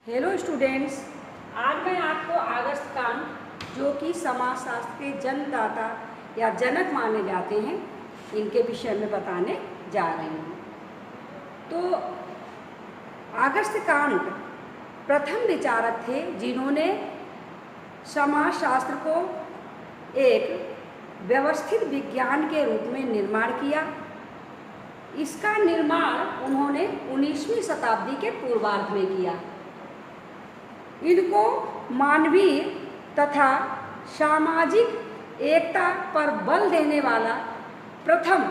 Hello students, आज मैं आपको अगस्त कांट जो कि समाजशास्त्र के जन्मदाता या जनक माने जाते हैं, इनके विषय में बताने जा रही हूँ। तो अगस्त कांट प्रथम विचारक थे जिन्होंने समाजशास्त्र को एक व्यवस्थित विज्ञान के रूप में निर्माण किया। इसका निर्माण उन्होंने 19वीं शताब्दी के पूर्वार्ध में किया। इनको मानवीय तथा सामाजिक एकता पर बल देने वाला प्रथम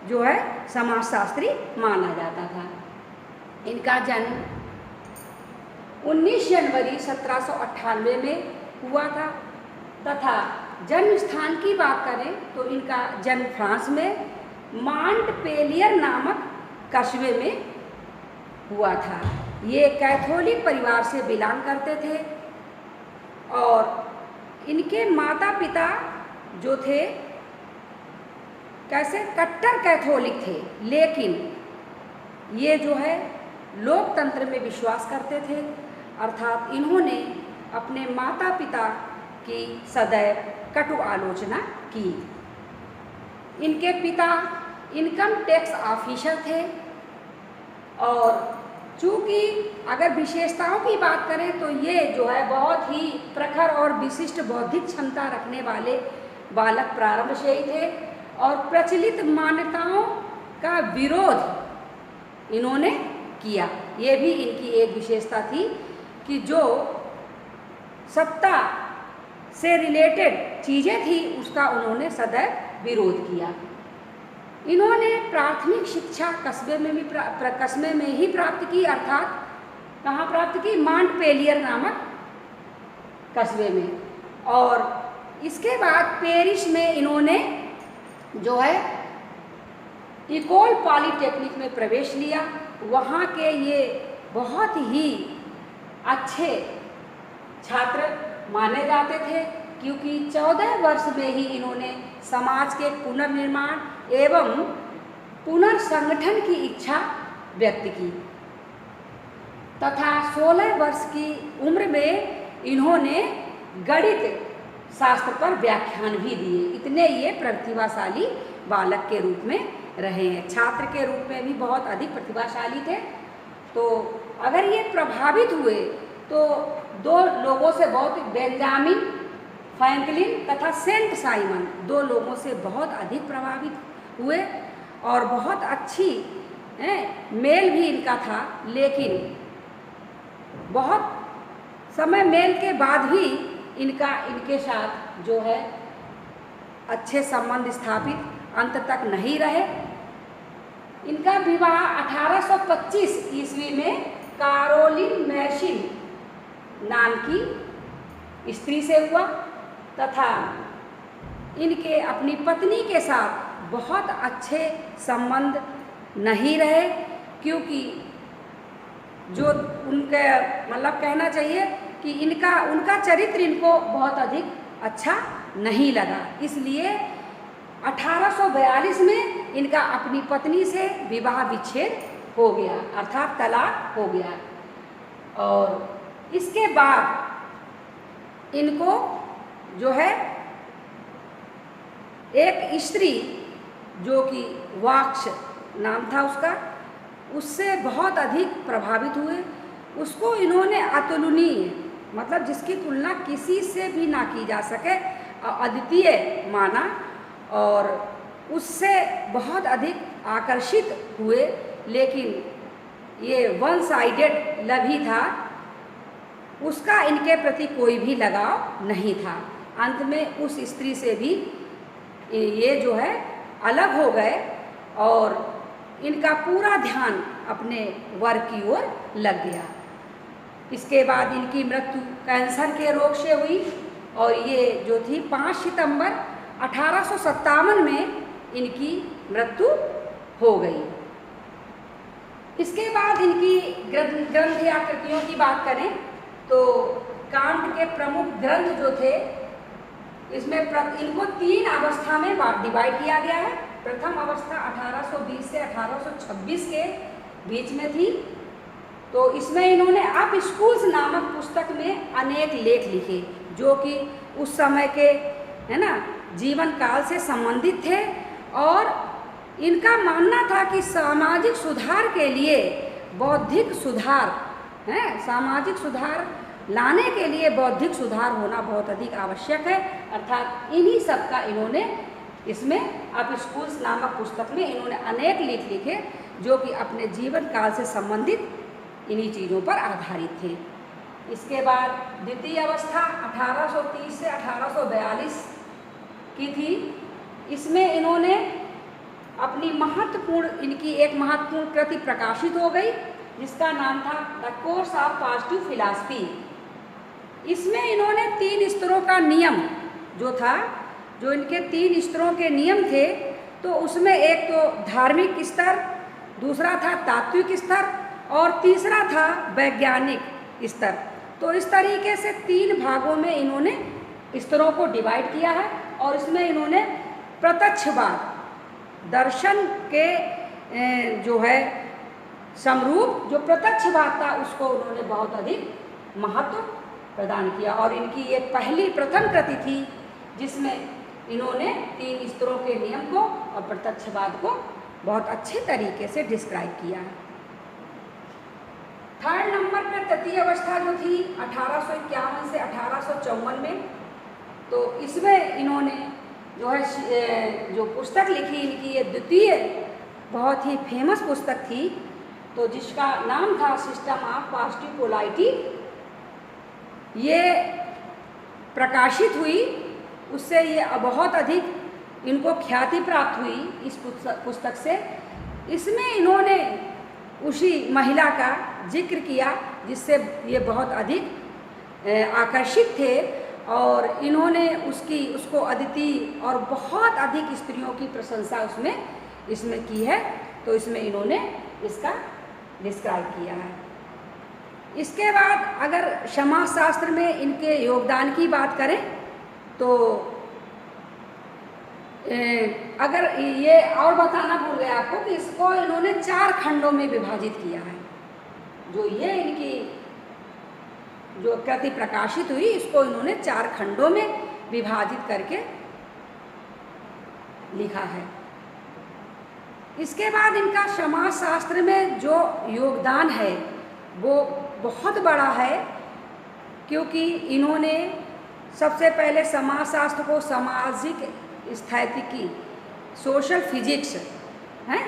जो है समाजशास्त्री माना जाता था। इनका जन्म 19 जनवरी 1798 में हुआ था तथा जन्म स्थान की बात करें तो इनका जन्म फ्रांस में मांटपेलियर नामक कस्बे में हुआ था। ये कैथोलिक परिवार से बिलोंग करते थे और इनके माता पिता जो थे कैसे कट्टर कैथोलिक थे, लेकिन ये जो है लोकतंत्र में विश्वास करते थे। अर्थात इन्होंने अपने माता पिता की सदैव कटु आलोचना की। इनके पिता इनकम टैक्स ऑफिसर थे और चूँकि अगर विशेषताओं की बात करें तो ये जो है बहुत ही प्रखर और विशिष्ट बौद्धिक क्षमता रखने वाले बालक प्रारंभ से ही थे और प्रचलित मान्यताओं का विरोध इन्होंने किया। ये भी इनकी एक विशेषता थी कि जो सत्ता से रिलेटेड चीज़ें थी उसका उन्होंने सदैव विरोध किया। इन्होंने प्राथमिक शिक्षा कस्बे में ही प्राप्त की। अर्थात कहाँ प्राप्त की? मांटपेलियर नामक कस्बे में। और इसके बाद पेरिस में इन्होंने जो है इकोल पॉलीटेक्निक में प्रवेश लिया। वहाँ के ये बहुत ही अच्छे छात्र माने जाते थे क्योंकि 14 वर्ष में ही इन्होंने समाज के पुनर्निर्माण एवं पुनर्संगठन की इच्छा व्यक्त की तथा 16 वर्ष की उम्र में इन्होंने गणित शास्त्र पर व्याख्यान भी दिए। इतने ये प्रतिभाशाली बालक के रूप में रहे हैं। छात्र के रूप में भी बहुत अधिक प्रतिभाशाली थे। तो अगर ये प्रभावित हुए तो दो लोगों से बहुत, बेंजामिन फ्रैंकलिन तथा सेंट साइमन, दो लोगों से बहुत अधिक प्रभावित हुए और बहुत अच्छी मेल भी इनका था। लेकिन बहुत समय मेल के बाद भी इनके साथ जो है अच्छे संबंध स्थापित अंत तक नहीं रहे। इनका विवाह 1825 ईस्वी में कैरोलिन मैसिन नाम की स्त्री से हुआ तथा इनके अपनी पत्नी के साथ बहुत अच्छे संबंध नहीं रहे क्योंकि जो उनके मतलब कहना चाहिए कि उनका चरित्र इनको बहुत अधिक अच्छा नहीं लगा। इसलिए 1842 में इनका अपनी पत्नी से विवाह विच्छेद हो गया, अर्थात तलाक हो गया। और इसके बाद इनको जो है एक स्त्री जो कि वाक्स नाम था उसका, उससे बहुत अधिक प्रभावित हुए। उसको इन्होंने अतुलनीय, मतलब जिसकी तुलना किसी से भी ना की जा सके, अद्वितीय माना और उससे बहुत अधिक आकर्षित हुए। लेकिन ये वन साइडेड लव ही था, उसका इनके प्रति कोई भी लगाव नहीं था। अंत में उस स्त्री से भी ये जो है अलग हो गए और इनका पूरा ध्यान अपने वर्क की ओर लग गया। इसके बाद इनकी मृत्यु कैंसर के रोग से हुई और ये जो थी 5 सितंबर 1857 में इनकी मृत्यु हो गई। इसके बाद इनकी ग्रंथ या कृतियों की बात करें तो कांट के प्रमुख ग्रंथ जो थे इसमें इनको 3 अवस्था में डिवाइड किया गया है। प्रथम अवस्था 1820 से 1826 के बीच में थी तो इसमें इन्होंने अप स्कूल्स नामक पुस्तक में अनेक लेख लिखे जो कि उस समय के, है ना, जीवन काल से संबंधित थे। और इनका मानना था कि सामाजिक सुधार के लिए बौद्धिक सुधार, है, सामाजिक सुधार लाने के लिए बौद्धिक सुधार होना बहुत अधिक आवश्यक है। अर्थात इन्हीं सब का इन्होंने इसमें अप स्कूल्स नामक पुस्तक में इन्होंने अनेक लेख लिखे जो कि अपने जीवन काल से संबंधित इन्हीं चीज़ों पर आधारित थे। इसके बाद द्वितीय अवस्था 1830 से 1842 की थी। इसमें इन्होंने अपनी इनकी एक महत्वपूर्ण कृति प्रकाशित हो गई जिसका नाम था the course of positive philosophy. इसमें इन्होंने 3 स्तरों का नियम जो था, जो इनके 3 स्तरों के नियम थे, तो उसमें एक तो धार्मिक स्तर, दूसरा था तात्विक स्तर और तीसरा था वैज्ञानिक स्तर। तो इस तरीके से 3 भागों में इन्होंने स्तरों को डिवाइड किया है। और इसमें इन्होंने प्रत्यक्षवाद, दर्शन के जो है समरूप जो प्रत्यक्षवाद था उसको उन्होंने बहुत अधिक महत्व प्रदान किया। और इनकी ये प्रथम कृति थी जिसमें इन्होंने 3 स्तरों के नियम को और प्रत्यक्षवाद को बहुत अच्छे तरीके से डिस्क्राइब किया है। थर्ड नंबर पर तृतीय अवस्था जो थी 1851 से 1854 में, तो इसमें इन्होंने जो है जो पुस्तक लिखी, इनकी ये द्वितीय बहुत ही फेमस पुस्तक थी, तो जिसका नाम था सिस्टम ऑफ पॉजिटिव पोलैरिटी। ये प्रकाशित हुई, उससे ये बहुत अधिक इनको ख्याति प्राप्त हुई इस पुस्तक से। इसमें इन्होंने उसी महिला का जिक्र किया जिससे ये बहुत अधिक आकर्षित थे और इन्होंने उसको अद्वितीय और बहुत अधिक स्त्रियों की प्रशंसा इसमें की है। तो इसमें इन्होंने इसका डिस्क्राइब किया है। इसके बाद अगर समाजशास्त्र में इनके योगदान की बात करें तो अगर ये और बताना भूल गया आपको कि इसको इन्होंने 4 खंडों में विभाजित किया है। जो ये इनकी जो कृति प्रकाशित हुई इसको इन्होंने 4 खंडों में विभाजित करके लिखा है। इसके बाद इनका समाजशास्त्र में जो योगदान है वो बहुत बड़ा है, क्योंकि इन्होंने सबसे पहले समाजशास्त्र को सामाजिक स्थैतिकी, सोशल फिजिक्स है,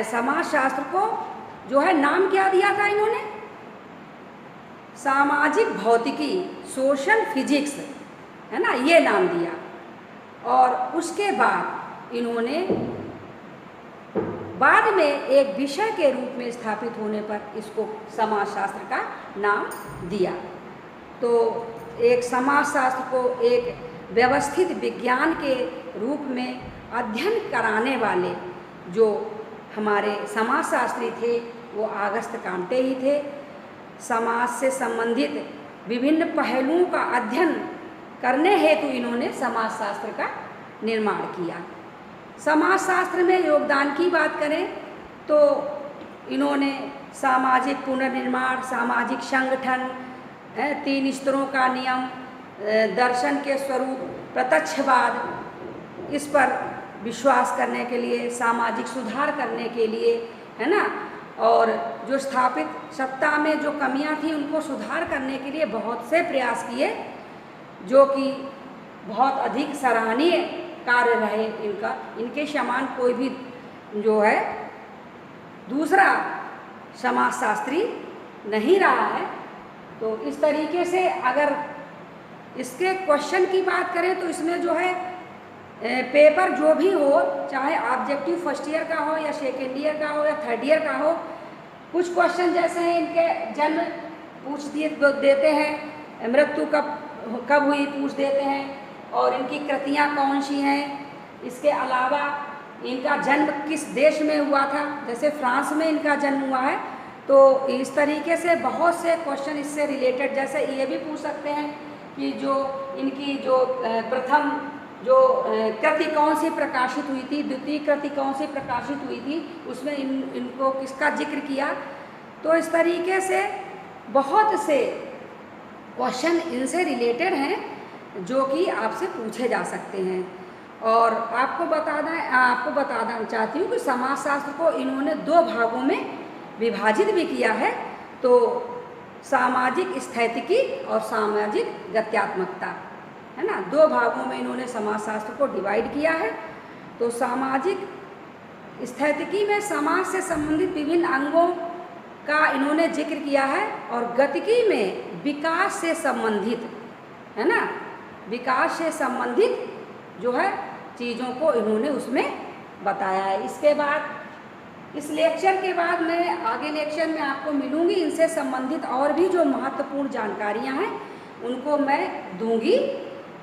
समाजशास्त्र को जो है नाम क्या दिया था इन्होंने, सामाजिक भौतिकी, सोशल फिजिक्स, है ना, ये नाम दिया। और उसके बाद इन्होंने बाद में एक विषय के रूप में स्थापित होने पर इसको समाजशास्त्र का नाम दिया। तो एक समाजशास्त्र को एक व्यवस्थित विज्ञान के रूप में अध्ययन कराने वाले जो हमारे समाजशास्त्री थे वो अगस्त काम्टे ही थे। समाज से संबंधित विभिन्न पहलुओं का अध्ययन करने हेतु इन्होंने समाजशास्त्र का निर्माण किया। समाजशास्त्र में योगदान की बात करें तो इन्होंने सामाजिक पुनर्निर्माण, सामाजिक संगठन, 3 स्तरों का नियम, दर्शन के स्वरूप, प्रत्यक्षवाद, इस पर विश्वास करने के लिए, सामाजिक सुधार करने के लिए, है ना, और जो स्थापित सत्ता में जो कमियां थी उनको सुधार करने के लिए बहुत से प्रयास किए, जो कि बहुत अधिक सराहनीय कार्य रहे इनका। इनके समान कोई भी जो है दूसरा समाजशास्त्री नहीं रहा है। तो इस तरीके से अगर इसके क्वेश्चन की बात करें तो इसमें जो है पेपर जो भी हो, चाहे ऑब्जेक्टिव फर्स्ट ईयर का हो या सेकेंड ईयर का हो या थर्ड ईयर का हो, कुछ क्वेश्चन जैसे हैं इनके जन्म पूछ देते हैं, मृत्यु कब हुई पूछ देते हैं, और इनकी कृतियाँ कौन सी हैं। इसके अलावा इनका जन्म किस देश में हुआ था, जैसे फ्रांस में इनका जन्म हुआ है। तो इस तरीके से बहुत से क्वेश्चन इससे रिलेटेड, जैसे ये भी पूछ सकते हैं कि जो इनकी जो प्रथम जो कृति कौन सी प्रकाशित हुई थी, द्वितीय कृति कौन सी प्रकाशित हुई थी, उसमें इनको किसका जिक्र किया। तो इस तरीके से बहुत से क्वेश्चन इनसे रिलेटेड हैं जो कि आपसे पूछे जा सकते हैं। और आपको बताना चाहती हूँ कि समाजशास्त्र को इन्होंने 2 भागों में विभाजित भी किया है। तो सामाजिक स्थैतिकी और सामाजिक गत्यात्मकता, है ना, 2 भागों में इन्होंने समाजशास्त्र को डिवाइड किया है। तो सामाजिक स्थैतिकी में समाज से संबंधित विभिन्न अंगों का इन्होंने जिक्र किया है, और गतिकी में विकास से संबंधित, है ना, विकास से संबंधित जो है चीज़ों को इन्होंने उसमें बताया है। इसके बाद इस लेक्चर के बाद मैं आगे लेक्चर में आपको मिलूँगी, इनसे संबंधित और भी जो महत्वपूर्ण जानकारियाँ हैं उनको मैं दूंगी,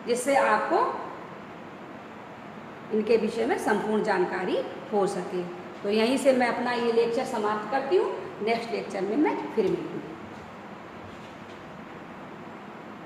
जिससे आपको इनके विषय में संपूर्ण जानकारी हो सके। तो यहीं से मैं अपना ये लेक्चर समाप्त करती हूँ। नेक्स्ट लेक्चर में मैं फिर मिलूँगी।